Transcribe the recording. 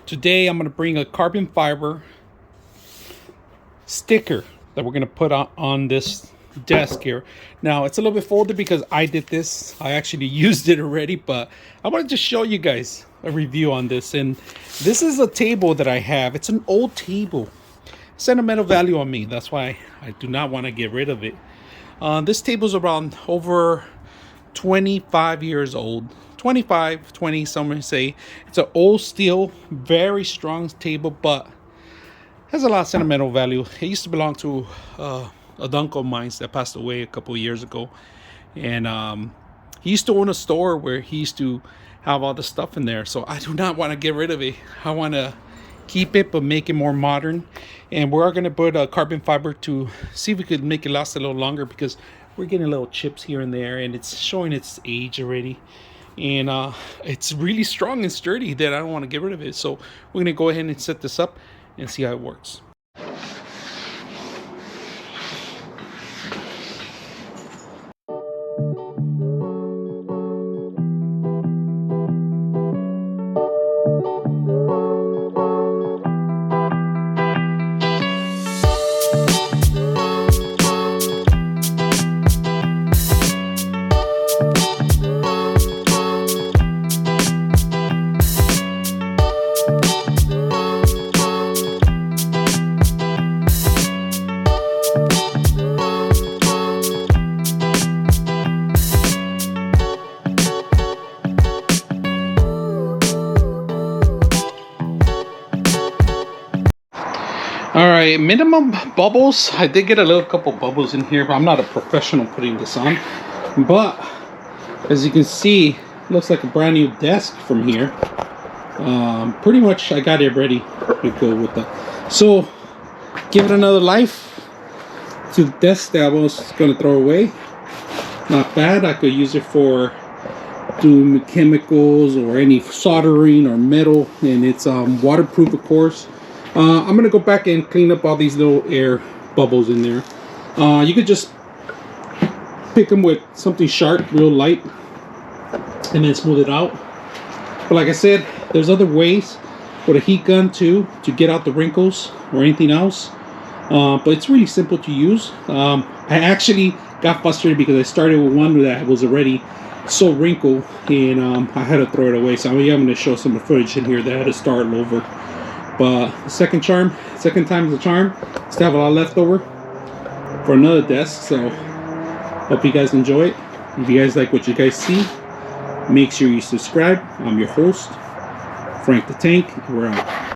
Today I'm going to bring a carbon fiber sticker that we're going to put on this desk here. Now it's a little bit folded because I did this. I actually used it already, but I want to just show you guys a review on this. And this is a table that I have. It's an old table. Sentimental value on me. That's why I do not want to get rid of it. This table's around over 25 years old. 25, 20, some may say. It's an old steel, very strong table, but has a lot of sentimental value. It used to belong to a uncle of mine that passed away a couple of years ago. And he used to own a store where he used to have all the stuff in there. So I do not want to get rid of it. I want to keep it, but make it more modern. And we're going to put a carbon fiber to see if we could make it last a little longer, because we're getting little chips here and there, and it's showing its age already. And it's really strong and sturdy that I don't want to get rid of it. So we're going to go ahead and set this up and see how it works. All right, minimum bubbles. I did get a little couple bubbles in here, but I'm not a professional putting this on. But as you can see, it looks like a brand new desk from here. Pretty much I got it ready to go with that. So give it another life to the desk that I was going to throw away. Not bad. I could use it for doing chemicals or any soldering or metal, and it's waterproof, of course. I'm gonna go back and clean up all these little air bubbles in there. You could just pick them with something sharp, real light, and then smooth it out. But like I said, there's other ways with a heat gun too to get out the wrinkles or anything else. But it's really simple to use. I actually got frustrated because I started with one that was already so wrinkled, and I had to throw it away. So I'm gonna show some footage in here that I had to start over. But the second time is the charm. Still have a lot left over for another desk. So hope you guys enjoy it. If you guys like what you guys see, make sure you subscribe. I'm your host, Frank the Tank. We're out.